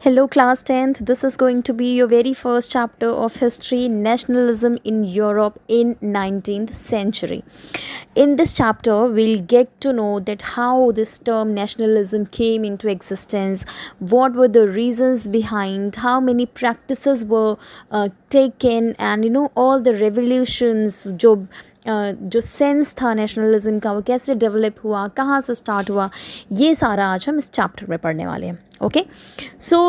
Hello, class 10th. This is going to be your very first chapter of history nationalism in Europe in 19th century. In this chapter, we'll get to know that how this term nationalism came into existence, what were the reasons behind, how many practices were taken, and all the revolutions जो sense था nationalism का वो कैसे develop हुआ, कहाँ से start हुआ, ये सारा आज हम इस चैप्टर में पढ़ने वाले हैं. Okay, so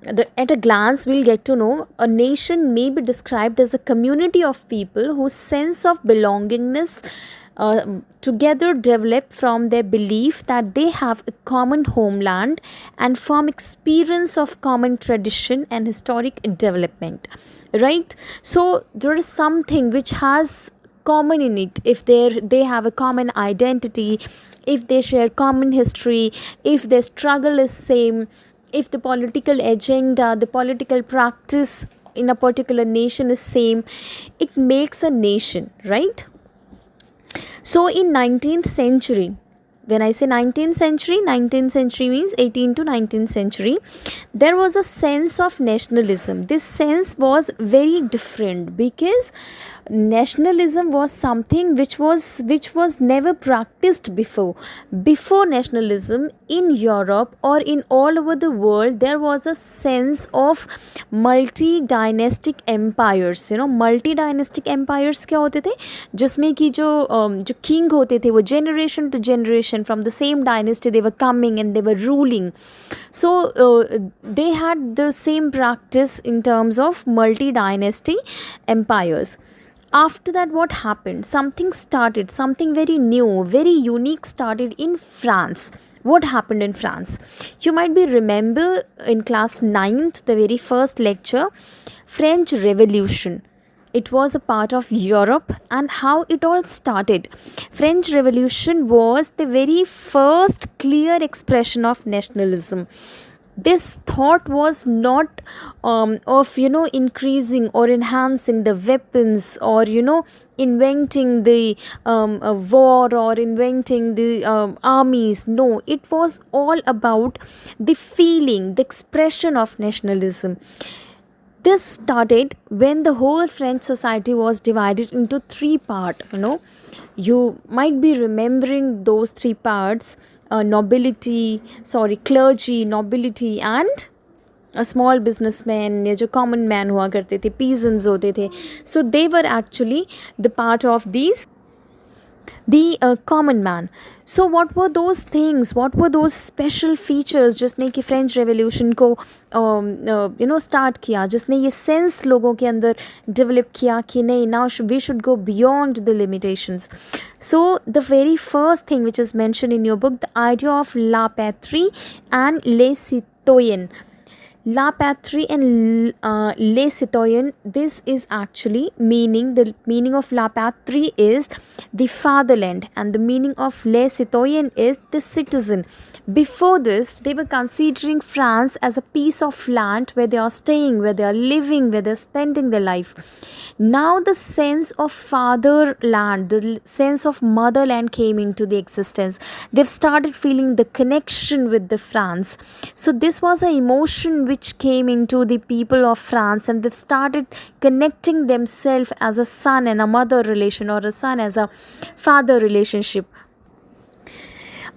at a glance we'll get to know a nation may be described as a community of people whose sense of belongingness together develop from their belief that they have a common homeland and from experience of common tradition and historic development, right? So there is something which has common in it. If they have a common identity, if they share common history, if their struggle is same, if the political agenda, the political practice in a particular nation is same, it makes a nation, right? So in 19th century, when I say 19th century means 18th to 19th century, there was a sense of nationalism. This sense was very different because nationalism was something which was never practiced before nationalism in Europe or in all over the world. There was a sense of multi dynastic empires. Multi dynastic empires क्या होते थे, जिसमें कि जो king होते थे वो generation to generation from the same dynasty they were coming and they were ruling. So they had the same practice in terms of multi dynasty empires. After that, what happened? Something started, something very new, very unique started in France. What happened in France? You might be remember in class 9th, the very first lecture, French Revolution. It was a part of Europe and how it all started. French Revolution was the very first clear expression of nationalism. This thought was not of increasing or enhancing the weapons or inventing the war or inventing the armies. No, it was all about the feeling, the expression of nationalism. This started when the whole French society was divided into three parts. You might be remembering those three parts: clergy, nobility, and a small businessman, या जो common man हुआ करते थे, peasants होते थे. So they were actually the part of these, the common man. So what were those things, what were those special features जिसने कि French revolution को स्टार्ट किया, जिसने ये सेंस लोगों के अंदर डेवलप किया कि नहीं, now we should go beyond the limitations. So the very first thing which is mentioned in your book, the idea of la patrie and les citoyens. La patrie and les citoyens, this is actually the meaning of la patrie is the fatherland and the meaning of les citoyens is the citizen. Before this, they were considering France as a piece of land where they are staying, where they are living, where they are spending their life. Now the sense of fatherland, the sense of motherland came into the existence. They've started feeling the connection with the France. So this was an emotion which came into the people of France, and they've started connecting themselves as a son and a mother relation, or a son as a father relationship.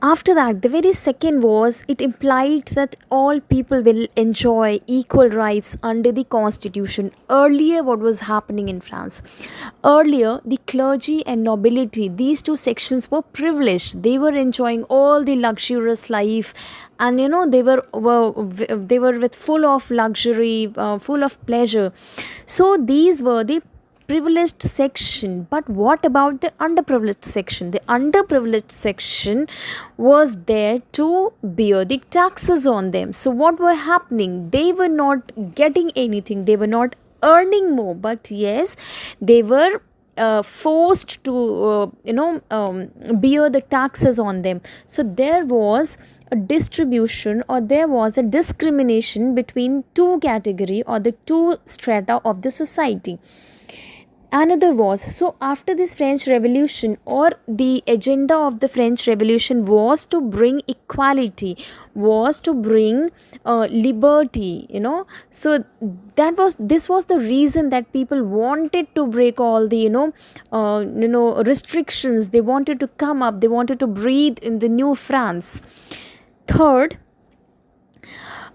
After that, the very second was, it implied that all people will enjoy equal rights under the constitution. Earlier, what was happening in France? Earlier, the clergy and nobility, these two sections were privileged. They were enjoying all the luxurious life, and they were with full of luxury, full of pleasure. So these were the privileged section. But what about the underprivileged section? The underprivileged section was there to bear the taxes on them. So what were happening? They were not getting anything, they were not earning more, but yes, they were forced to bear the taxes on them. So there was a distribution, or there was a discrimination between two category or the two strata of the society. Another was, so after this French Revolution, or the agenda of the French Revolution was to bring equality, was to bring liberty, so this was the reason that people wanted to break all the restrictions. They wanted to come up, they wanted to breathe in the new France. Third,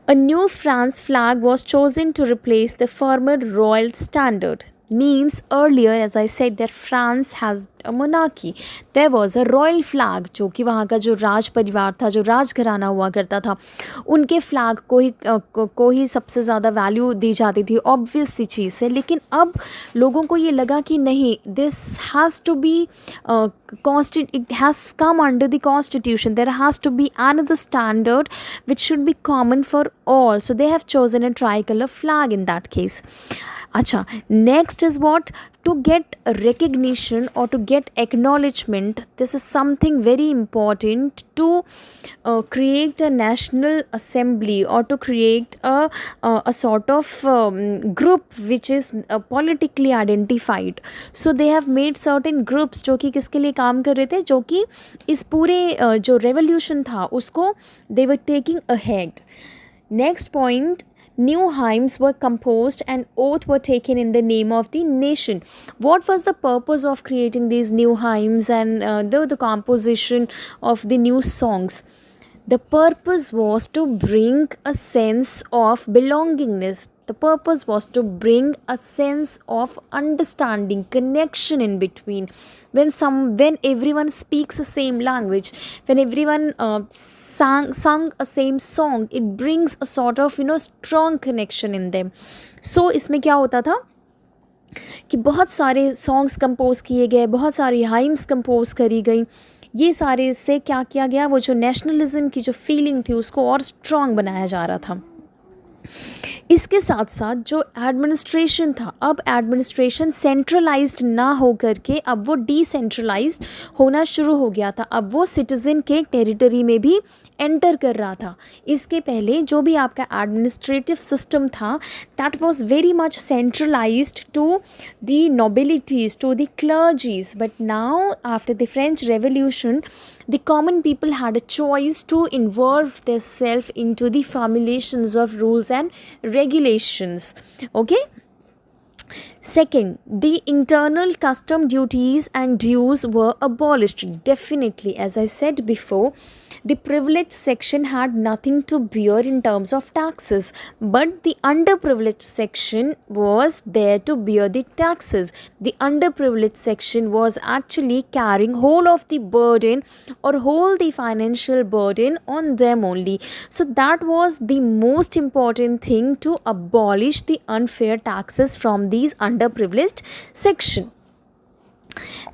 a new France flag was chosen to replace the former royal standard. Means earlier, as I said, that France has a monarchy. There was a royal flag, जो कि वहाँ का जो राज परिवार था, जो राजघराना हुआ करता था, उनके फ्लैग को ही सबसे ज़्यादा वैल्यू दी जाती थी, ऑब्वियस सी चीज़ है. लेकिन अब लोगों को ये लगा कि नहीं, this has to be it has come under the constitution. There has to be another standard which should be common for all. So they have chosen a tricolor flag in that case. Acha, next is what? To get recognition or to get acknowledgement. This is something very important to create a national assembly, or to create a sort of group which is politically identified. So they have made certain groups जो कि किसके लिए काम कर रहे थे, जो कि इस पूरे जो revolution था उसको they were taking ahead. Next point, new hymns were composed and oath were taken in the name of the nation. What was the purpose of creating these new hymns and the composition of the new songs? The purpose was to bring a sense of belongingness. The purpose was to bring a sense of understanding, connection in between. When everyone speaks the same language, when everyone sung a same song, it brings a sort of strong connection in them. So इसमें क्या होता था कि बहुत सारे songs compose किए गए, बहुत सारी हाइम्स कंपोज करी गई. ये सारे से क्या किया गया, वो जो नेशनलिज्म की जो फीलिंग थी उसको और स्ट्रॉन्ग बनाया जा रहा था. इसके साथ साथ जो एडमिनिस्ट्रेशन था, अब एडमिनिस्ट्रेशन सेंट्रलाइज्ड ना हो करके अब वो डिसेंट्रलाइज्ड होना शुरू हो गया था. अब वो सिटीज़न के टेरिटरी में भी एंटर कर रहा था. इसके पहले जो भी आपका एडमिनिस्ट्रेटिव सिस्टम था, that was very much centralized to the nobilities, to the clergies. But now after the French revolution, the common people had a choice to involve themselves into the formulations of rules and regulations. Okay. Second, the internal custom duties and dues were abolished. Definitely, as I said before, the privileged section had nothing to bear in terms of taxes, but the underprivileged section was there to bear the taxes. The underprivileged section was actually carrying whole of the burden, or whole the financial burden on them only. So that was the most important thing, to abolish the unfair taxes from these underprivileged section.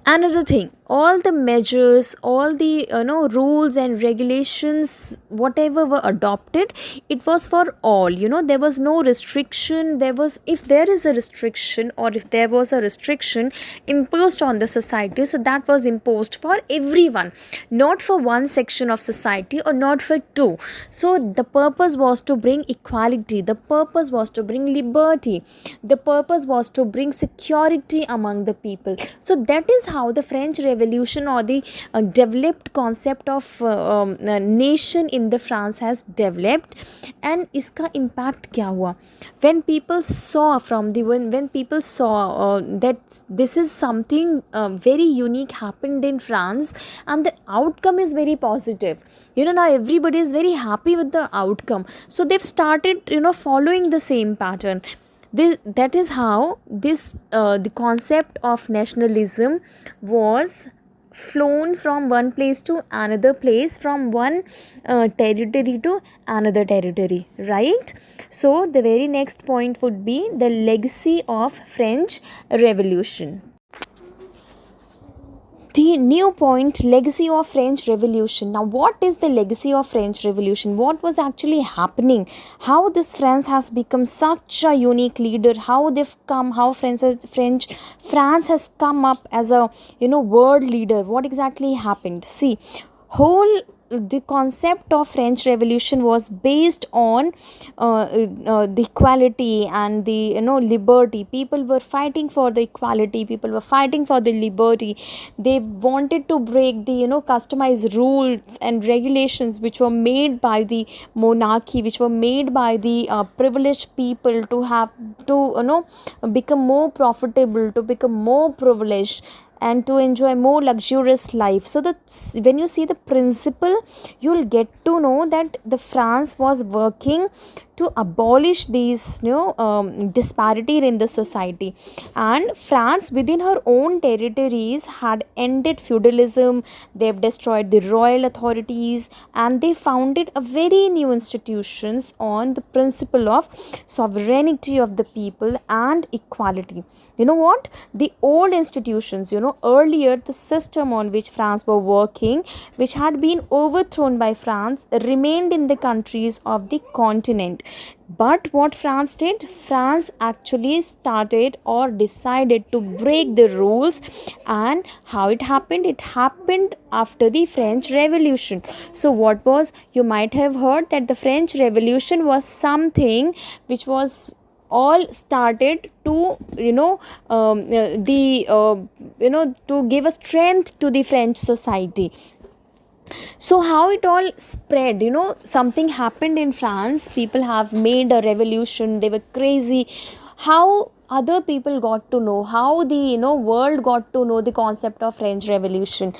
Another thing, all the measures, all the rules and regulations, whatever were adopted, it was for all. There was no restriction. If there is a restriction, or if there was a restriction imposed on the society, so that was imposed for everyone, not for one section of society, or not for two. So the purpose was to bring equality, the purpose was to bring liberty, the purpose was to bring security among the people. So that is how the French Revolution, or the developed concept of nation in the France has developed. And इसका impact क्या हुआ? When people saw when people saw that this is something very unique happened in France, and the outcome is very positive. Now everybody is very happy with the outcome. So they've started following the same pattern. That is how the concept of nationalism was flown from one place to another place, from one territory to another territory, right? So the very next point would be the legacy of French Revolution. The new point, legacy of French Revolution. Now, what is the legacy of French Revolution? What was actually happening? How this France has become such a unique leader? How they've come? How France has come up as a world leader? What exactly happened? See, whole the concept of French Revolution was based on the equality and the liberty. People were fighting for the equality, people were fighting for the liberty. They wanted to break the customized rules and regulations which were made by the monarchy, which were made by the privileged people to have to become more profitable, to become more privileged, and to enjoy more luxurious life. So when you see the principle, you'll get to know that the France was working to abolish these disparity in the society. And France within her own territories had ended feudalism, they've destroyed the royal authorities, and they founded a very new institutions on the principle of sovereignty of the people and equality. You know what, the old institutions, earlier the system on which France were working, which had been overthrown by France, remained in the countries of the continent. But what France did? France actually started or decided to break the rules. And how it happened? It happened after the French Revolution. So what was, you might have heard that the French Revolution was something which was all started to to give a strength to the French society. So how it all spread, something happened in France, people have made a revolution, they were crazy. How other people got to know, how the world got to know the concept of French Revolution?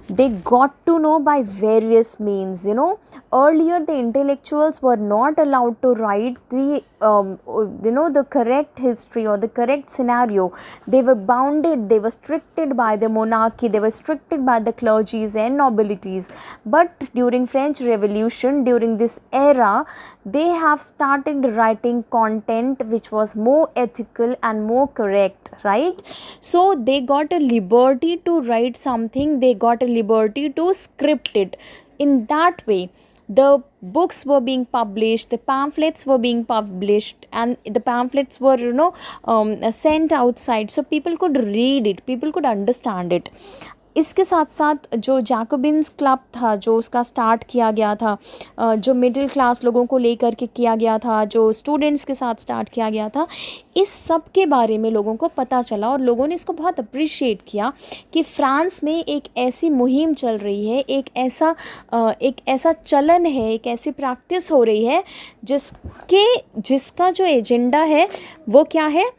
They got to know by various means. Earlier the intellectuals were not allowed to write the the correct history or the correct scenario. They were bounded, they were restricted by the monarchy, they were restricted by the clergies and nobilities. But during French Revolution, during this era, they have started writing content which was more ethical and more correct, right? So they got a liberty to write something, they got a liberty to script it. In that way, the books were being published, the pamphlets were being published, and the pamphlets were sent outside, so people could read it, people could understand it. इसके साथ साथ जो Jacobins club था, जो उसका start किया गया था, जो मिडिल क्लास लोगों को लेकर के किया गया था, जो स्टूडेंट्स के साथ स्टार्ट किया गया था, इस सब के बारे में लोगों को पता चला और लोगों ने इसको बहुत अप्रिशिएट किया कि फ्रांस में एक ऐसी मुहिम चल रही है, एक ऐसा चलन है, एक ऐसी प्रैक्टिस हो रही है जिसका जो एजेंडा है वो क्या है,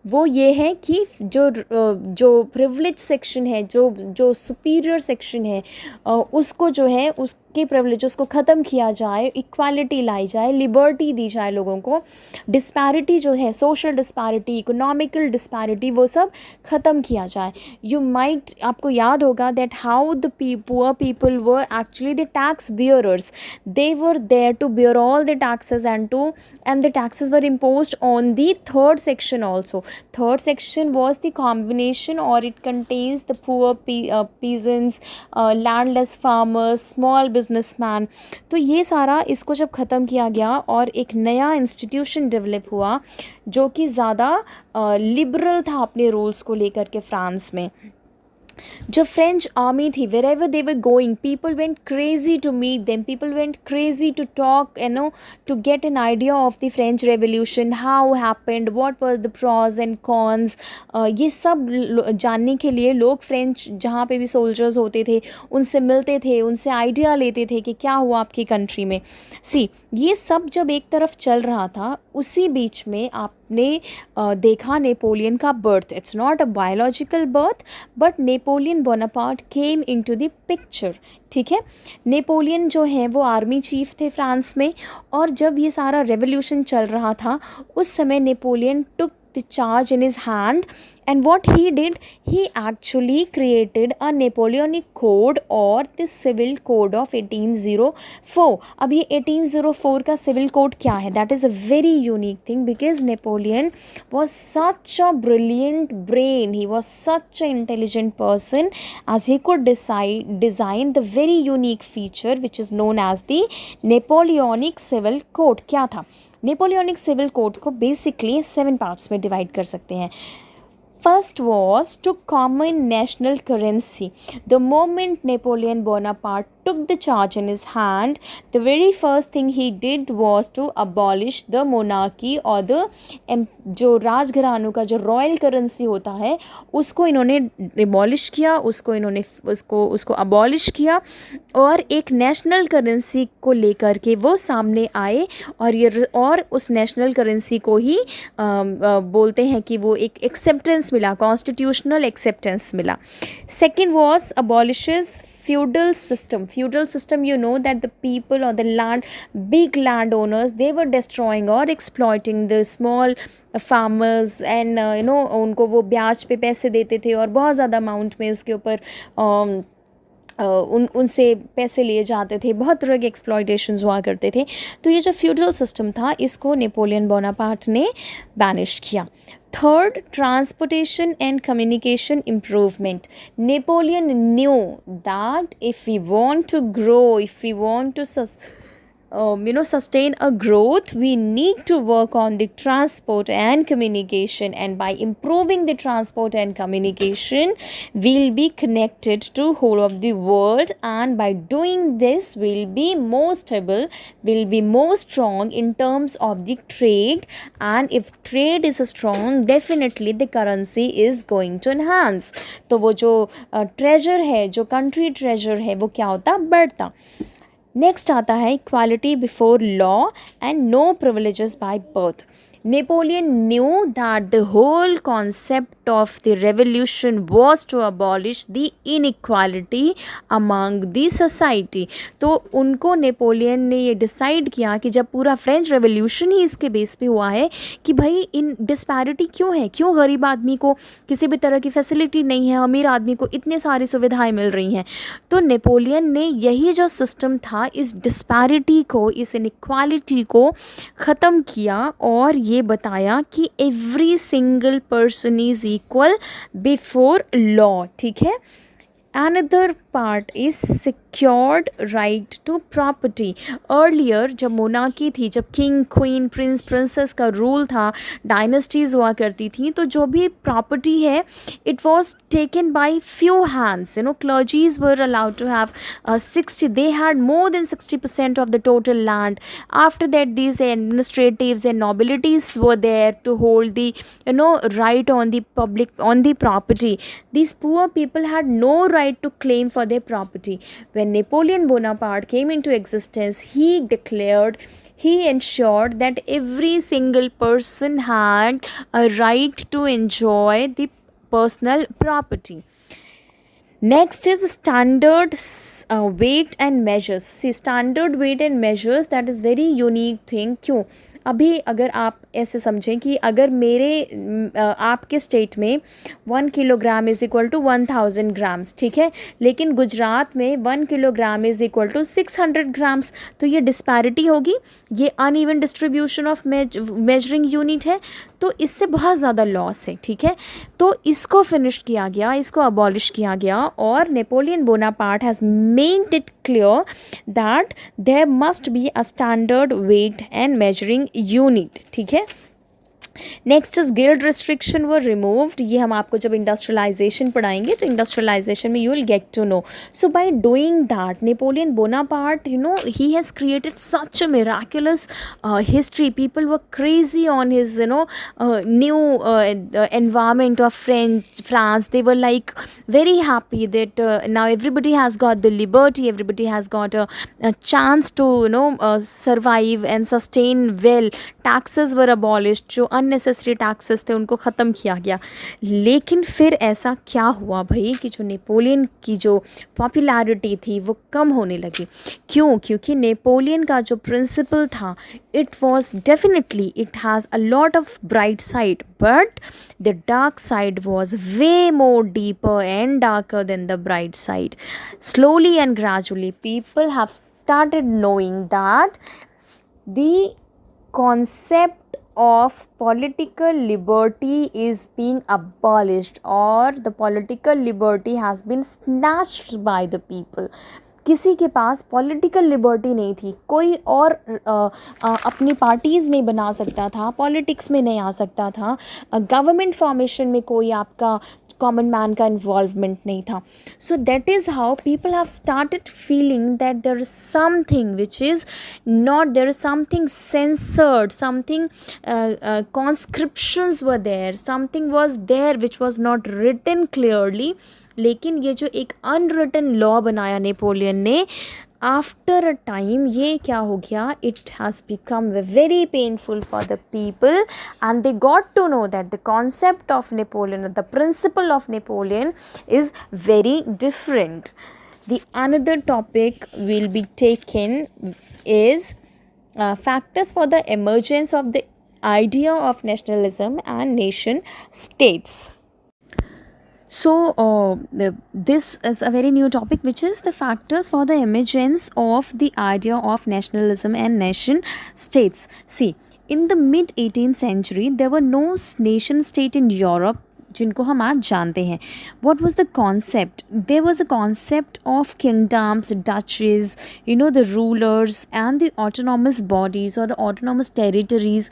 वो ये है कि जो प्रिविलेज सेक्शन है, जो सुपीरियर सेक्शन है, उसको जो है उसके प्रिविलेजेस को ख़त्म किया जाए, इक्वालिटी लाई जाए, लिबर्टी दी जाए लोगों को, डिस्पैरिटी जो है, सोशल डिस्पैरिटी, इकोनॉमिकल डिस्पैरिटी, वो सब ख़त्म किया जाए. आपको याद होगा that how the poor people were actually the tax bearers. They were there to bear all the taxes and the taxes were imposed on the third section also. Third section was the combination, or it contains the poor peasants, landless farmers, small businessman. तो ये सारा इसको जब ख़त्म किया गया और एक नया इंस्टीट्यूशन डेवलप हुआ जो कि ज़्यादा लिबरल था अपने रूल्स को लेकर के फ्रांस में. जो फ्रेंच आर्मी थी, wherever they were going, people went crazy to meet them, people went crazy to talk, to get an idea of the French Revolution, how happened, what were the pros and cons. ये सब जानने के लिए लोग French जहाँ पे भी soldiers होते थे उनसे मिलते थे, उनसे आइडिया लेते थे कि क्या हुआ आपकी कंट्री में. ये सब जब एक तरफ चल रहा था, उसी बीच में आपने देखा नेपोलियन का birth. It's not a biological birth, but Napoleon Bonaparte came into the picture. ठीक है, नेपोलियन जो है वो आर्मी चीफ थे फ्रांस में, और जब ये सारा रेवोल्यूशन चल रहा था उस समय Napoleon took the charge in his hand, and what he did, he actually created a Napoleonic code or the civil code of 1804. अब ये 1804 का civil code क्या है? That is a very unique thing because Napoleon was such a brilliant brain, he was such an intelligent person, as he could design the very unique feature which is known as the Napoleonic civil code. क्या था? Napoleonic civil code को basically 7 parts में divide कर सकते हैं. First was to common national currency. The moment Napoleon Bonaparte took the charge in his hand, the very first thing he did was to abolish the monarchy or the जो राजघरानों का जो royal currency होता है उसको इन्होंने abolish किया, उसको abolish किया और एक नेशनल करेंसी को लेकर के वो सामने आए और उस नेशनल करेंसी को ही बोलते हैं कि वो एक एक्सेप्टेंस मिला, कॉन्स्टिट्यूशनल एक्सेप्टेंस मिला. Second was abolishes feudal system. You know that the people or the big landowners, they were destroying or exploiting the small farmers and उनको वो ब्याज पे पैसे देते थे और बहुत ज़्यादा अमाउंट में उसके ऊपर उनसे पैसे लिए जाते थे, बहुत तरह के एक्सप्लॉयटेशंस हुआ करते थे. तो ये जो फ्यूडल सिस्टम था इसको नेपोलियन बोनापार्ट ने बैनिश किया. Third, transportation and communication improvement. Napoleon knew that if we want to grow, if we want to sustain a growth, we need to work on the transport and communication, and by improving the transport and communication we'll be connected to whole of the world, and by doing this we'll be more stable, we'll be more strong in terms of the trade, and if trade is strong definitely the currency is going to enhance. तो वो जो treasure है, जो country treasure है, वो क्या होता, बढ़ता. नेक्स्ट आता है equality before law and no privileges by birth. Napoleon knew that the whole concept of the revolution was to abolish the inequality among the society. तो उनको नेपोलियन ने ये डिसाइड किया कि जब पूरा फ्रेंच रेवोल्यूशन ही इसके बेस पे हुआ है कि भाई इन डिस्पैरिटी क्यों है, क्यों गरीब आदमी को किसी भी तरह की फैसिलिटी नहीं है, अमीर आदमी को इतनी सारी सुविधाएं मिल रही हैं. तो नेपोलियन ने यही जो सिस्टम था इस डिस्पैरिटी को, इस इनइक्वालिटी को ख़त्म किया और ये बताया कि every single person is equal before law. ठीक है. Another part is secured right to property. Earlier जब मोनार्की थी, जब किंग, क्वीन, प्रिंस, प्रिंसेस का रूल था, डायनेस्टीज़ हुआ करती थी, तो जो भी प्रॉपर्टी है it was taken by few hands. Clergies were allowed to have 60, they had more than 60% of the total land. After that these administratives and nobilities were there to hold the right on the public, on the property. These poor people had no right to claim for their property. When Napoleon Bonaparte came into existence, he ensured that every single person had a right to enjoy the personal property. Next is standard weight and measures. See, standard weight and measures, that is very unique thing. क्यों? अभी अगर आप ऐसे समझें कि अगर आपके state में 1 kilogram is equal to 1000 grams, ठीक है, लेकिन गुजरात में 1 kilogram is equal to 600 grams, तो ये डिस्पैरिटी होगी, ये uneven distribution of measuring unit है, तो इससे बहुत ज़्यादा लॉस है. ठीक है. तो इसको फिनिश किया गया, इसको अबॉलिश किया गया और Napoleon Bonaparte has made it clear that there must be a standard weight and measuring unit. ठीक है. Next is guild restriction were removed. ये हम आपको जब इंडस्ट्रियलाइजेशन पढ़ाएंगे तो इंडस्ट्रियलाइजेशन में you will get to know. So by doing that Napoleon Bonaparte he has created such a miraculous history. People were crazy on his new environment of France. They were like very happy that now everybody has got the liberty, everybody has got a chance to survive and sustain well. Taxes were abolished. जो unnecessary taxes थे उनको ख़त्म किया गया. लेकिन फिर ऐसा क्या हुआ भाई कि जो नेपोलियन की जो पॉपुलैरिटी थी वो कम होने लगी. क्यों? क्योंकि नेपोलियन का जो प्रिंसिपल था it was definitely it has a lot of bright side, but the dark side was way more deeper and darker then the bright side. Slowly and gradually people have started knowing that the concept of political liberty is being abolished, or the political liberty has been snatched by the people. किसी के पास political liberty नहीं थी, कोई और अपनी parties नहीं बना सकता था, पॉलिटिक्स में नहीं आ सकता था, गवर्नमेंट फॉर्मेशन में कोई आपका कॉमन मैन का इन्वॉल्वमेंट नहीं था. So that is how people have started feeling that there is something which is not, there is something censored, something conscriptions were there, something was there which was not written clearly. लेकिन ये जो एक unwritten law बनाया Napoleon ने, after a time ये क्या हो गया, it has become very painful for the people and they got to know that the concept of Napoleon, the principle of Napoleon is very different. The another topic will be taken is factors for the emergence of the idea of nationalism and nation states. So this is a very new topic, which is the factors for the emergence of the idea of nationalism and nation states. See, in the mid 18th century there were no nation state in Europe जिनको हम आज जानते हैं. What was the concept? There was a concept of kingdoms, duchies, the rulers and the autonomous bodies or the autonomous territories,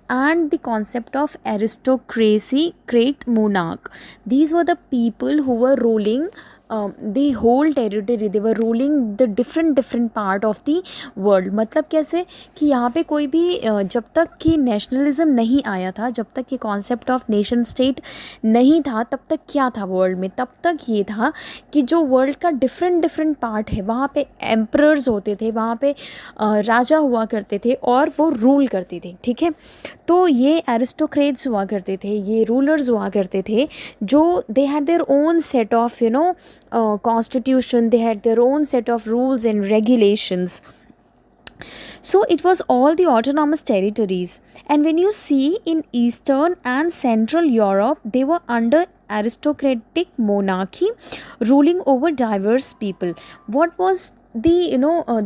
and the concept of aristocracy, great monarch. These were the people who were ruling the whole territory. They were ruling the different part of the world. मतलब कैसे कि यहाँ पे कोई भी जब तक कि नेशनलिज्म नहीं आया था, जब तक कि कॉन्सेप्ट ऑफ नेशन स्टेट नहीं था, तब तक क्या था वर्ल्ड में, तब तक ये था कि जो वर्ल्ड का डिफरेंट पार्ट है वहाँ पे एम्परर्स होते थे, वहाँ पे राजा हुआ करते थे और वो रूल करते थे. ठीक है, तो ये एरिस्टोक्रेट्स हुआ करते थे, ये रूलर्स हुआ करते थे, जो they had their own set of constitution, they had their own set of rules and regulations. So it was all the autonomous territories, and when you see in Eastern and Central Europe, they were under aristocratic monarchy ruling over diverse people. What was the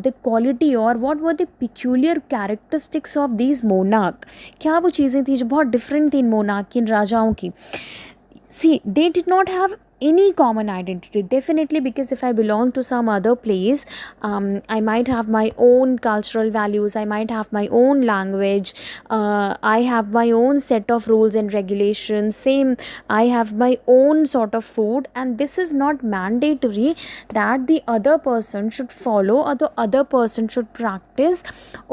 the quality or what were the peculiar characteristics of these monarch? क्या वो चीज़ें थी जो बहुत different थी इन monarch, इन राजाओं की? See, they did not have any common identity, definitely, because if I belong to some other place, I might have my own cultural values, I might have my own language, I have my own set of rules and regulations, same, I have my own sort of food, and this is not mandatory that the other person should follow or the other person should practice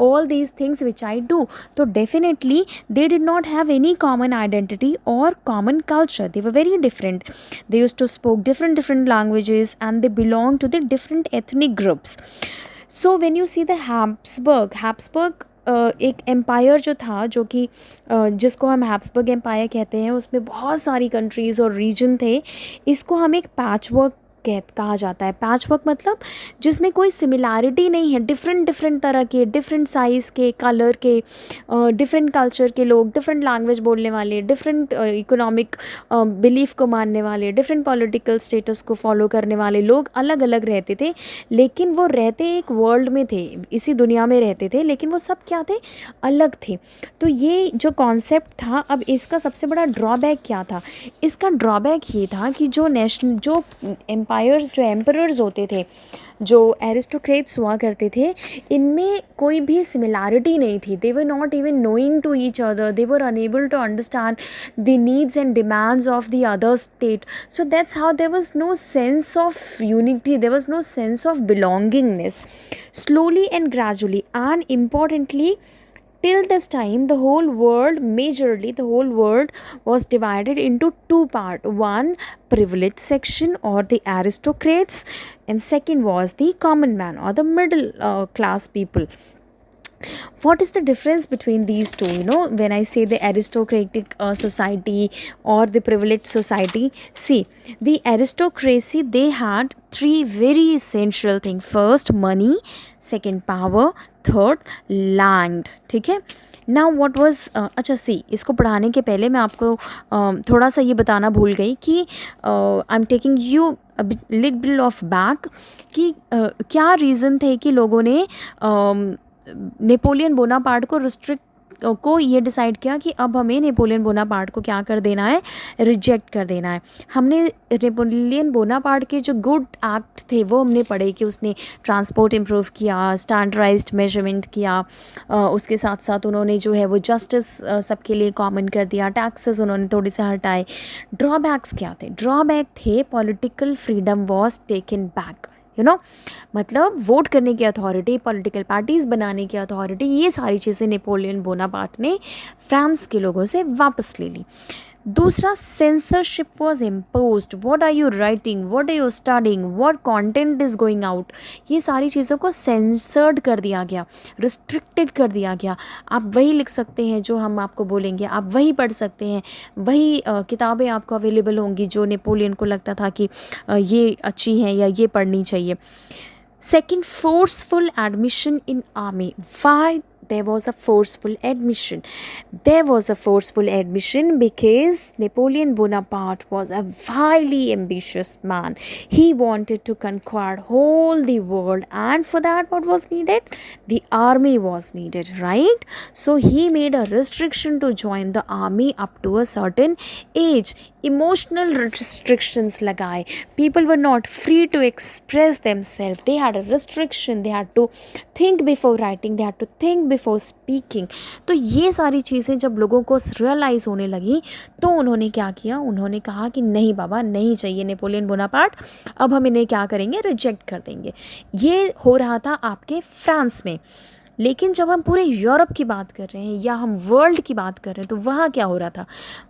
all these things which I do. So definitely they did not have any common identity or common culture. They were very different. They used to spoke different languages and they belonged to the different ethnic groups. So when you see the Habsburg एक empire जो था, जो कि जिसको हम Habsburg empire कहते हैं, उसमें बहुत सारी कंट्रीज़ और रीजन थे. इसको हम एक पैचवर्क कहा जाता है. पैचवर्क मतलब जिसमें कोई सिमिलैरिटी नहीं है, डिफरेंट तरह के, डिफरेंट साइज़ के, कलर के, डिफरेंट कल्चर के लोग, डिफरेंट लैंग्वेज बोलने वाले, डिफरेंट इकोनॉमिक बिलीफ को मानने वाले, डिफरेंट पॉलिटिकल स्टेटस को फॉलो करने वाले लोग अलग अलग रहते थे, लेकिन वो रहते एक वर्ल्ड में थे, इसी दुनिया में रहते थे, लेकिन वो सब क्या थे, अलग थे. तो ये जो कॉन्सेप्ट था, अब इसका सबसे बड़ा ड्रॉबैक क्या था? इसका ड्रॉबैक ये था कि जो एम्पायर्स, जो एम्परर्स होते थे, जो एरिस्टोक्रेट्स हुआ करते थे, इनमें कोई भी सिमिलैरिटी नहीं थी. They were not even knowing to each other, they were unable to understand the needs and demands of the other state. So that's how there was no sense of unity, there was no sense of belongingness. Slowly and gradually, and importantly, till this time, the whole world, majorly the whole world, was divided into two parts. One, privileged section or the aristocrats, and second was the common man or the middle class people. What is the difference between these two? When I say the aristocratic society or the privileged society, see, the aristocracy, they had three very essential things. First, money. Second, power. Third, land. ठीक है. Now what was, अच्छा सी, इसको पढ़ाने के पहले मैं आपको थोड़ा सा ये बताना भूल गई कि I am taking you little bit of back कि क्या रीज़न थे कि लोगों ने नेपोलियन बोनापार्ट को रिस्ट्रिक्ट को ये डिसाइड किया कि अब हमें नेपोलियन बोनापार्ट को क्या कर देना है, रिजेक्ट कर देना है। हमने नेपोलियन बोनापार्ट के जो गुड एक्ट थे वो हमने पढ़े कि उसने ट्रांसपोर्ट इम्प्रूव किया, स्टैंडर्डाइज्ड मेजरमेंट किया, उसके साथ साथ उन्होंने जो है वो जस्टिस सबके लिए कॉमन कर दिया, टैक्सेस उन्होंने थोड़े से हटाए। ड्रॉबैक्स क्या थे? ड्रॉबैक थे political freedom was taken back, मतलब वोट करने की अथॉरिटी, पॉलिटिकल पार्टीज़ बनाने की अथॉरिटी, ये सारी चीज़ें नेपोलियन बोनापार्ट ने फ्रांस के लोगों से वापस ले ली। दूसरा, censorship was imposed. What are you writing, what are you studying, what content is going out, ये सारी चीज़ों को सेंसर्ड कर दिया गया, रिस्ट्रिक्टेड कर दिया गया। आप वही लिख सकते हैं जो हम आपको बोलेंगे, आप वही पढ़ सकते हैं, वही किताबें आपको अवेलेबल होंगी जो नेपोलियन को लगता था कि ये अच्छी हैं या ये पढ़नी चाहिए। Second, forceful admission in army. Why there was a forceful admission? There was a forceful admission because Napoleon Bonaparte was a highly ambitious man. He wanted to conquer whole the world, and for that what was needed? The army was needed, right? So he made a restriction to join the army up to a certain age. Emotional restrictions लगाए. People were not free to express themselves. They had a restriction. They had to think before writing. They had to think before speaking. तो ये सारी चीज़ें जब लोगों को realise होने लगी तो उन्होंने क्या किया? उन्होंने कहा कि नहीं बाबा, नहीं चाहिए नेपोलियन बोनापार्ट, अब हम इन्हें क्या करेंगे? रिजेक्ट कर देंगे। ये हो रहा था आपके फ्रांस में। लेकिन जब हम पूरे यूरोप की बात कर रहे हैं या हम वर्ल्ड की बात कर रहे हैं तो वहाँ क्या हो रहा था?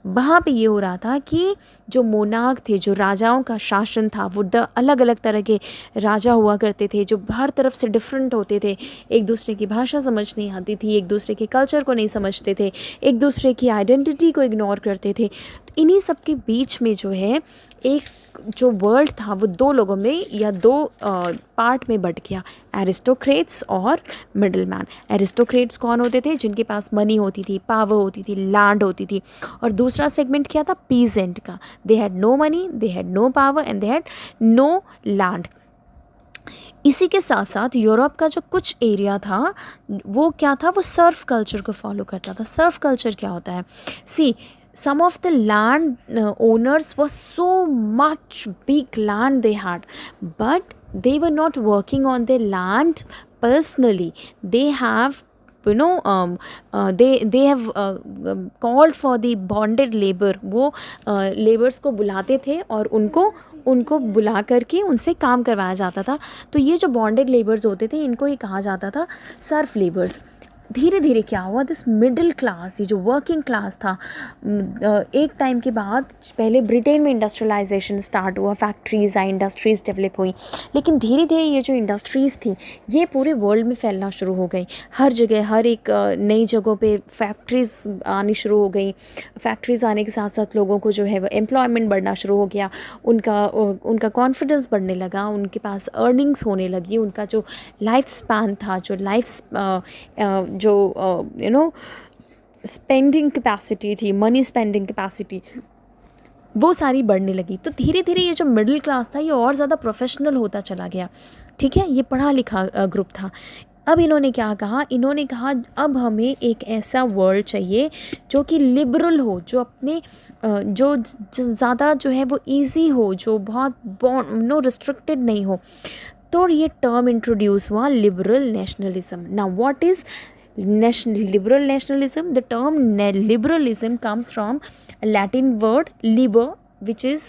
वहाँ पे ये हो रहा था कि जो मोनार्क थे, जो राजाओं का शासन था, वो अलग अलग तरह के राजा हुआ करते थे जो हर तरफ से डिफरेंट होते थे। एक दूसरे की भाषा समझ नहीं आती थी, एक दूसरे के कल्चर को नहीं समझते थे, एक दूसरे की आइडेंटिटी को इग्नोर करते थे। तो इन्हीं सब के बीच में जो है एक जो वर्ल्ड था वो दो लोगों में या दो पार्ट में बट गया, एरिस्टोक्रेट्स और मिडल मैन। एरिस्टोक्रेट्स कौन होते थे? जिनके पास मनी होती थी, पावर होती थी, लैंड होती थी। और दूसरा सेगमेंट क्या था? पीजेंट का। They had no money, they had no power and they had no land. इसी के साथ साथ यूरोप का जो कुछ एरिया था वो क्या था? वो सर्फ कल्चर को फॉलो करता था। सर्फ कल्चर क्या होता है? सी, some of the land owners was so much big land they had, but they were not working on their land personally. They have they have called for the bonded labor. वो labours को बुलाते थे और उनको बुला करके उनसे काम करवाया जाता था। तो ये जो बॉन्डेड लेबर्स होते थे इनको ही कहा जाता था सर्फ लेबर्स। धीरे धीरे क्या हुआ? दिस मिडिल क्लास, ये जो वर्किंग क्लास था, एक टाइम के बाद पहले ब्रिटेन में इंडस्ट्रियलाइजेशन स्टार्ट हुआ, फैक्ट्रीज आई, इंडस्ट्रीज़ डेवलप हुई, लेकिन धीरे धीरे ये जो इंडस्ट्रीज़ थी ये पूरे वर्ल्ड में फैलना शुरू हो गई। हर जगह, हर एक नई जगहों पे फैक्ट्रीज़ आनी शुरू हो गई। फैक्ट्रीज़ आने के साथ साथ लोगों को जो है वो एम्प्लॉयमेंट बढ़ना शुरू हो गया, उनका कॉन्फिडेंस बढ़ने लगा, उनके पास अर्निंग्स होने लगी, उनका जो लाइफ स्पैन था, जो लाइफ जो स्पेंडिंग कैपेसिटी थी, मनी स्पेंडिंग कैपेसिटी, वो सारी बढ़ने लगी। तो धीरे धीरे ये जो मिडिल क्लास था ये और ज़्यादा प्रोफेशनल होता चला गया। ठीक है, ये पढ़ा लिखा ग्रुप था। अब इन्होंने क्या कहा? इन्होंने कहा अब हमें एक ऐसा वर्ल्ड चाहिए जो कि लिबरल हो, जो अपने जो ज़्यादा जो है वो इजी हो, जो बहुत नो रिस्ट्रिक्टेड नहीं हो। तो ये टर्म इंट्रोड्यूस हुआ, liberal nationalism. Now what is liberal nationalism? The term liberalism comes from a Latin word liber, which is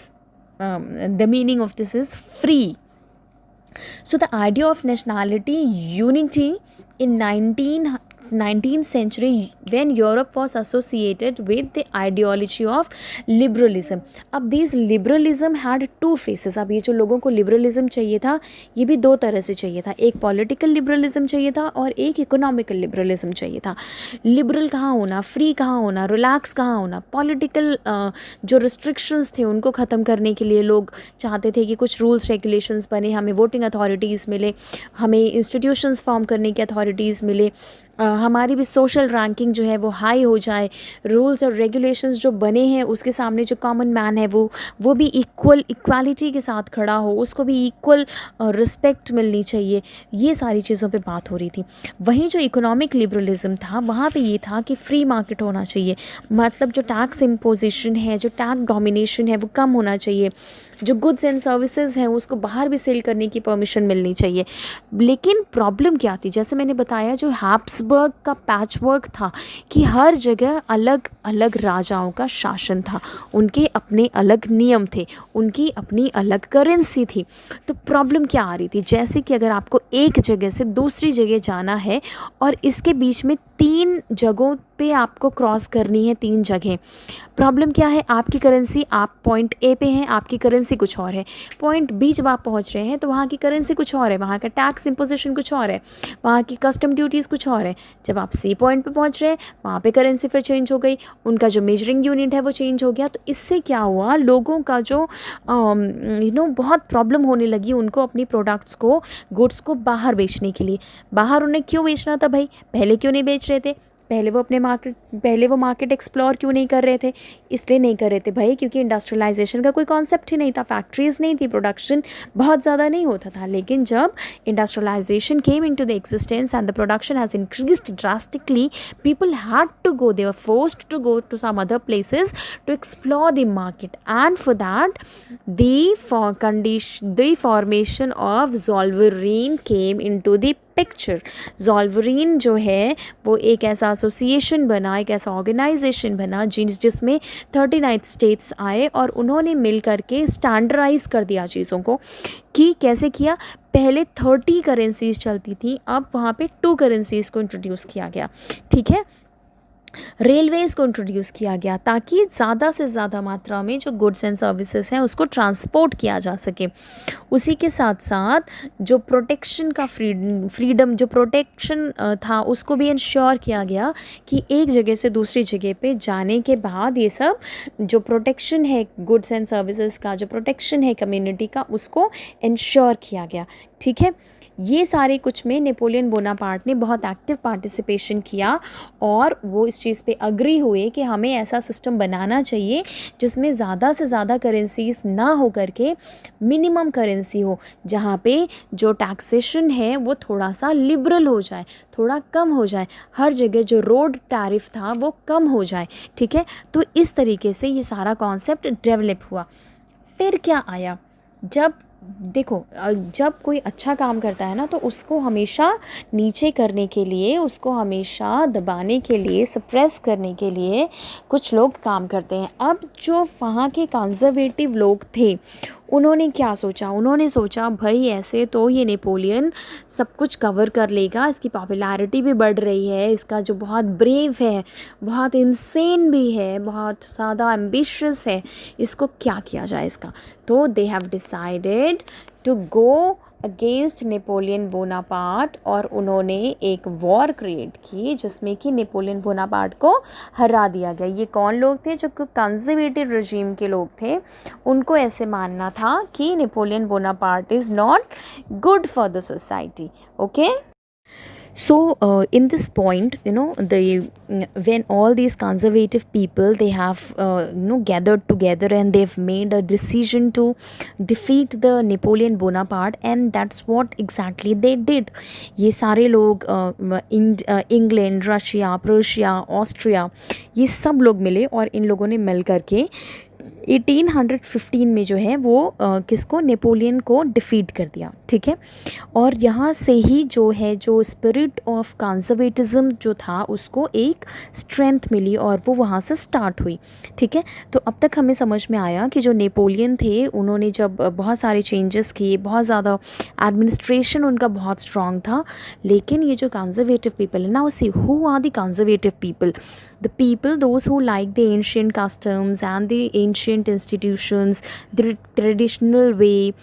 the meaning of this is free. So the idea of nationality unity in 19th century when Europe was associated with the ideology of liberalism. अब these liberalism had two faces. अब ये जो लोगों को liberalism चाहिए था ये भी दो तरह से चाहिए था, एक political liberalism चाहिए था और एक economical liberalism चाहिए था। liberal कहाँ होना, free कहाँ होना, relax कहाँ होना, political जो restrictions थे उनको ख़त्म करने के लिए लोग चाहते थे कि कुछ rules regulations बने, हमें voting authorities मिले, हमें institutions form करने की authorities मिले, हमारी भी सोशल रैंकिंग जो है वो हाई हो जाए, रूल्स और रेगुलेशंस जो बने हैं उसके सामने जो कॉमन मैन है वो भी इक्वालिटी के साथ खड़ा हो, उसको भी इक्वल रिस्पेक्ट मिलनी चाहिए। ये सारी चीज़ों पे बात हो रही थी। वहीं जो इकोनॉमिक लिबरलिज्म था वहाँ पे ये था कि फ्री मार्केट होना चाहिए, मतलब जो टैक्स इम्पोजिशन है, जो टैक्स डोमिनेशन है वो कम होना चाहिए, जो गुड्स एंड सर्विसेज हैं उसको बाहर भी सेल करने की परमिशन मिलनी चाहिए। लेकिन प्रॉब्लम क्या थी, जैसे मैंने बताया जो हैब्सबर्ग का पैचवर्क था कि हर जगह अलग अलग राजाओं का शासन था, उनके अपने अलग नियम थे, उनकी अपनी अलग करेंसी थी। तो प्रॉब्लम क्या आ रही थी, जैसे कि अगर आपको एक जगह से दूसरी जगह जाना है और इसके बीच में 3 जगहों पे आपको क्रॉस करनी है, 3 जगह। प्रॉब्लम क्या है, आपकी करेंसी, आप पॉइंट ए पे हैं, आपकी करेंसी कुछ और है, पॉइंट बी जब आप पहुंच रहे हैं तो वहाँ की करेंसी कुछ और है, वहाँ का टैक्स इम्पोजिशन कुछ और है, वहाँ की कस्टम ड्यूटीज़ कुछ और है। जब आप सी पॉइंट पे पहुँच रहे हैं वहाँ पे करेंसी फिर चेंज हो गई, उनका जो मेजरिंग यूनिट है वो चेंज हो गया। तो इससे क्या हुआ, लोगों का जो बहुत प्रॉब्लम होने लगी उनको अपनी प्रोडक्ट्स को, गुड्स को बाहर बेचने के लिए। बाहर उन्हें क्यों बेचना था भाई, पहले क्यों नहीं बेच रहे थे, पहले वो मार्केट एक्सप्लोर क्यों नहीं कर रहे थे, इसलिए नहीं कर रहे थे भाई क्योंकि इंडस्ट्रियलाइजेशन का कोई कॉन्सेप्ट ही नहीं था, फैक्ट्रीज़ नहीं थी, प्रोडक्शन बहुत ज़्यादा नहीं होता था। लेकिन जब industrialization came into the existence and the production has increased drastically, people had to go, they were forced to go to some other places to explore the market, and for that the formation of Zollverein came into the picture. Zollverein जो है वो एक ऐसा association बना, एक ऐसा organisation बना जिसमें 39 स्टेट्स आए और उन्होंने मिल करके स्टैंडर्डाइज कर दिया चीज़ों को। कि कैसे किया, पहले 30 करेंसीज चलती थी, अब वहाँ पे 2 करेंसीज़ को इंट्रोड्यूस किया गया, ठीक है। रेलवेज़ को इंट्रोड्यूस किया गया ताकि ज़्यादा से ज़्यादा मात्रा में जो गुड्स एंड सर्विसेज हैं उसको ट्रांसपोर्ट किया जा सके। उसी के साथ साथ जो प्रोटेक्शन का फ्रीडम जो प्रोटेक्शन था उसको भी इंश्योर किया गया कि एक जगह से दूसरी जगह पे जाने के बाद ये सब जो प्रोटेक्शन है गुड्स एंड सर्विसेज का, जो प्रोटेक्शन है कम्युनिटी का, उसको इंश्योर किया गया, ठीक है। ये सारे कुछ में नेपोलियन बोनापार्ट ने बहुत एक्टिव पार्टिसिपेशन किया और वो इस चीज़ पे अग्री हुए कि हमें ऐसा सिस्टम बनाना चाहिए जिसमें ज़्यादा से ज़्यादा करेंसीज ना हो करके मिनिमम करेंसी हो, जहाँ पे जो टैक्सेशन है वो थोड़ा सा लिबरल हो जाए, थोड़ा कम हो जाए, हर जगह जो रोड टैरिफ था वो कम हो जाए, ठीक है। तो इस तरीके से ये सारा कॉन्सेप्ट डेवलप हुआ। फिर क्या आया, जब देखो जब कोई अच्छा काम करता है ना तो उसको हमेशा नीचे करने के लिए, उसको हमेशा दबाने के लिए, सप्रेस करने के लिए कुछ लोग काम करते हैं। अब जो वहाँ के कंजर्वेटिव लोग थे उन्होंने क्या सोचा, उन्होंने सोचा भाई ऐसे तो ये नेपोलियन सब कुछ कवर कर लेगा, इसकी पॉपुलैरिटी भी बढ़ रही है, इसका जो बहुत ब्रेव है, बहुत इंसेन भी है, बहुत ज़्यादा एम्बिशियस है, इसको क्या किया जाए इसका। तो they have decided to go against Napoleon Bonaparte और उन्होंने एक वॉर क्रिएट की जिसमें कि नेपोलियन बोनापार्ट को हरा दिया गया। ये कौन लोग थे, जो कंजर्वेटिव रजीम के लोग थे, उनको ऐसे मानना था कि Napoleon Bonaparte is not good for the society, okay. So in this point, when all these conservative people, they have gathered together and they've made a decision to defeat the Napoleon Bonaparte, and that's what exactly they did. ये सारे लोग England, Russia, Prussia, Austria, ये सब लोग मिले और इन लोगों ने मिल करके 1815 में जो है वो किसको, नेपोलियन को डिफ़ीट कर दिया, ठीक है। और यहाँ से ही जो है जो स्पिरिट ऑफ कंजर्वेटिज्म जो था उसको एक स्ट्रेंथ मिली और वो वहाँ से स्टार्ट हुई, ठीक है। तो अब तक हमें समझ में आया कि जो नेपोलियन थे उन्होंने जब बहुत सारे चेंजेस किए, बहुत ज़्यादा एडमिनिस्ट्रेशन उनका बहुत स्ट्रॉन्ग था, लेकिन ये जो कंजर्वेटिव पीपल है ना, see who are the conservative people, the people those who like the ancient customs and the ancient institutions, the traditional way,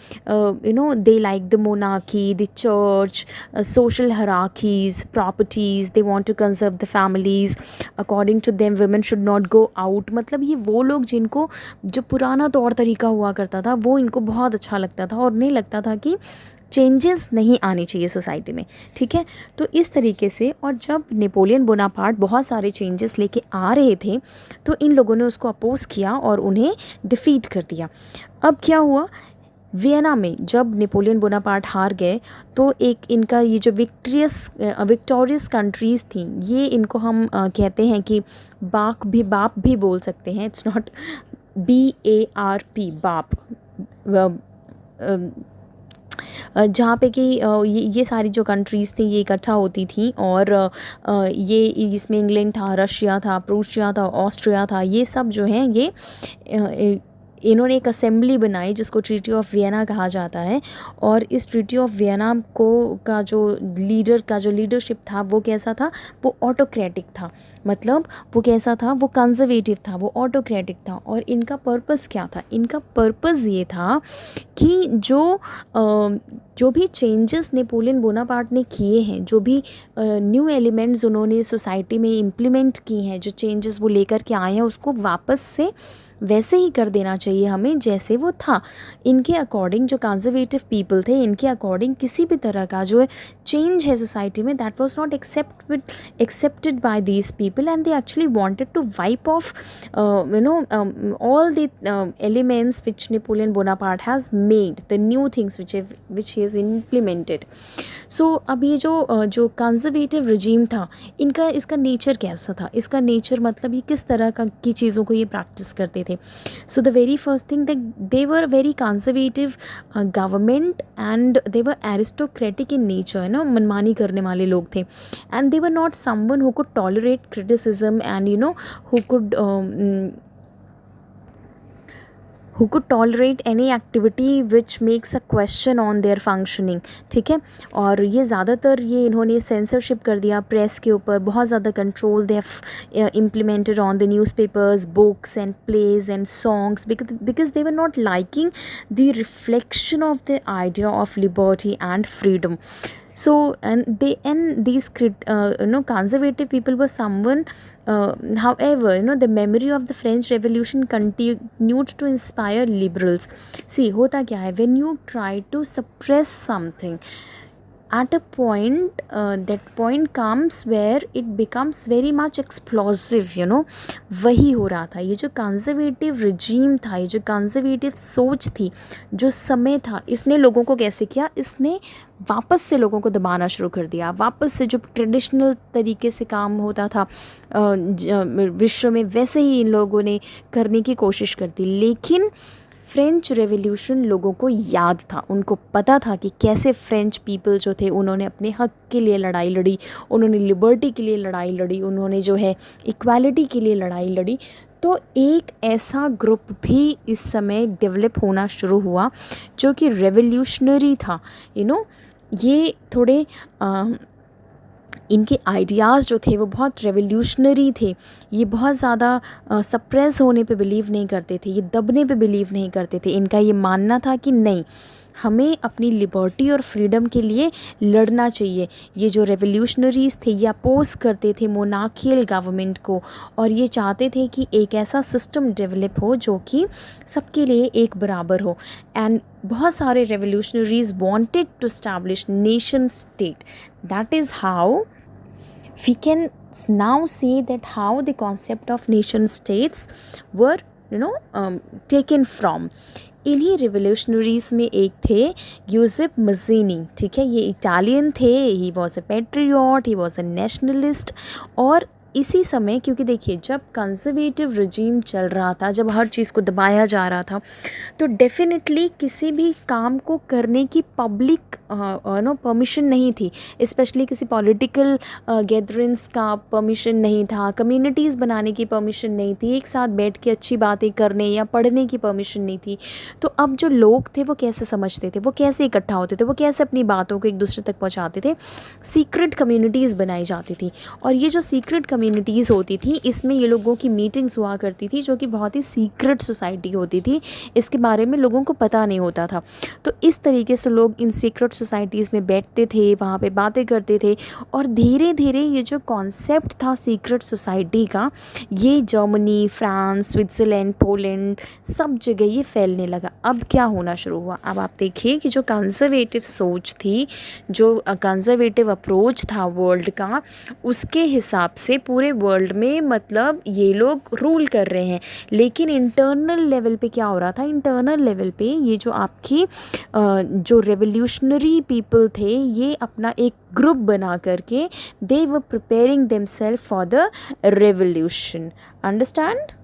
they like the monarchy, the church, social hierarchies, properties, they want to conserve the families, according to them women should not go out। मतलब ये वो लोग जिनको जो पुराना तौर तरीका हुआ करता था वो इनको बहुत अच्छा लगता था और नहीं लगता था कि चेंजेस नहीं आनी चाहिए सोसाइटी में, ठीक है। तो इस तरीके से, और जब नेपोलियन बोनापार्ट बहुत सारे चेंजेस लेके आ रहे थे तो इन लोगों ने उसको अपोज़ किया और उन्हें डिफ़ीट कर दिया। अब क्या हुआ, वियना में जब नेपोलियन बोनापार्ट हार गए तो एक इनका ये जो विक्टोरियस कंट्रीज़ थी, ये इनको हम कहते हैं कि बाप भी बोल सकते हैं। इट्स नॉट BARP, बाप, जहाँ पे कि ये सारी जो कंट्रीज़ थी ये इकट्ठा होती थी, और ये इसमें इंग्लैंड था, रशिया था, प्रूशिया था, ऑस्ट्रिया था, ये सब जो हैं ये इन्होंने एक असेंबली बनाई जिसको ट्रीटी ऑफ वियना कहा जाता है। और इस ट्रीटी ऑफ वियना का जो लीडरशिप था वो कैसा था, वो ऑटोक्रेटिक था। मतलब वो कैसा था, वो कंजर्वेटिव था, वो ऑटोक्रेटिक था। और इनका पर्पस क्या था, इनका पर्पस ये था कि जो भी चेंजेस नेपोलियन बोनापार्ट ने किए हैं, जो भी न्यू एलिमेंट्स उन्होंने सोसाइटी में इम्प्लीमेंट की हैं, जो चेंजेस वो लेकर के आए हैं, उसको वापस से वैसे ही कर देना चाहिए हमें जैसे वो था। इनके अकॉर्डिंग, जो कंजर्वेटिव पीपल थे, इनके अकॉर्डिंग किसी भी तरह का जो चेंज है सोसाइटी में, that was not accepted by these people, and they actually wanted to wipe off all the elements which Napoleon Bonaparte has made, the new things which he has implemented. So अब ये जो conservative regime था, इसका nature कैसा था, इसका nature मतलब ये किस तरह की चीज़ों को ये प्रैक्टिस करते थे। So the very first thing that they were very conservative government, and they were aristocratic in nature, है ना, मनमानी करने वाले लोग थे। And they were not someone who could tolerate criticism, and who could tolerate any activity which makes a question on their functioning, ठीक है। और ये ज़्यादातर इन्होंने सेंसरशिप कर दिया प्रेस के ऊपर, बहुत ज़्यादा control they have implemented on the newspapers, books and plays and songs, because they were not liking the reflection of the idea of liberty and freedom. So these conservative people were someone, however, the memory of the French Revolution continued to inspire liberals. See, होता क्या है, when you try to suppress something, at a point, that point comes where it becomes very much explosive, वही हो रहा था। ये जो conservative regime था, ये जो कंजर्वेटिव सोच थी, जो समय था, इसने लोगों को कैसे किया, इसने वापस से लोगों को दबाना शुरू कर दिया। वापस से जो ट्रेडिशनल तरीके से काम होता था विश्व में, वैसे ही इन लोगों ने करने की कोशिश कर दी। लेकिन फ्रेंच रेवोल्यूशन लोगों को याद था, उनको पता था कि कैसे फ्रेंच पीपल जो थे उन्होंने अपने हक के लिए लड़ाई लड़ी, उन्होंने लिबर्टी के लिए लड़ाई लड़ी, उन्होंने जो है इक्वालिटी के लिए लड़ाई लड़ी। तो एक ऐसा ग्रुप भी इस समय डेवलप होना शुरू हुआ जो कि रेवोल्यूशनरी था। ये थोड़े इनके आइडियाज़ जो थे वो बहुत रेवोल्यूशनरी थे। ये बहुत ज़्यादा सप्रेस होने पे बिलीव नहीं करते थे, ये दबने पे बिलीव नहीं करते थे। इनका ये मानना था कि नहीं, हमें अपनी लिबर्टी और फ्रीडम के लिए लड़ना चाहिए। ये जो रेवोल्यूशनरीज़ थे ये अपोज करते थे मोनार्कियल गवर्नमेंट को, और ये चाहते थे कि एक ऐसा सिस्टम डेवलप हो जो कि सबके लिए एक बराबर हो। एंड बहुत सारे revolutionaries wanted to establish nation state. That is how we can now see that how the concept of nation states were taken from। इन्हीं रिवोल्यूशनरीज़ में एक थे यूसेप मज़ीनी, ठीक है। ये इटालियन थे, he was a patriot, he was a nationalist. और इसी समय, क्योंकि देखिए जब कंजर्वेटिव रिजीम चल रहा था, जब हर चीज़ को दबाया जा रहा था, तो डेफिनेटली किसी भी काम को करने की पब्लिक परमिशन नहीं थी। स्पेशली किसी पॉलिटिकल गैदरिंग्स का परमिशन नहीं था, कम्युनिटीज़ बनाने की परमिशन नहीं थी, एक साथ बैठ के अच्छी बातें करने या पढ़ने की परमिशन नहीं थी। तो अब जो लोग थे वो कैसे समझते थे, वो कैसे इकट्ठा होते थे, वो कैसे अपनी बातों को एक दूसरे तक पहुँचाते थे। सीक्रेट कम्युनिटीज़ बनाई जाती थी, और ये जो सीक्रेट कम्युनिटीज़ होती थी, इसमें ये लोगों की मीटिंग्स हुआ करती थी जो कि बहुत ही सीक्रेट सोसाइटी होती थी, इसके बारे में लोगों को पता नहीं होता था। तो इस तरीके से लोग इन सीक्रेट सोसाइटीज़ में बैठते थे, वहाँ पे बातें करते थे और धीरे धीरे ये जो कॉन्सेप्ट था सीक्रेट सोसाइटी का, ये जर्मनी, फ्रांस, स्विट्ज़रलैंड, पोलैंड सब जगह ये फैलने लगा। अब क्या होना शुरू हुआ, अब आप देखिए कि जो कंज़र्वेटिव सोच थी, जो कंज़र्वेटिव अप्रोच था वर्ल्ड का, उसके हिसाब से पूरे वर्ल्ड में मतलब ये लोग रूल कर रहे हैं। लेकिन इंटरनल लेवल पे क्या हो रहा था, इंटरनल लेवल पे ये जो आपकी जो रेवोल्यूशनरी पीपल थे, ये अपना एक ग्रुप बना करके they were preparing themselves for the revolution. Understand?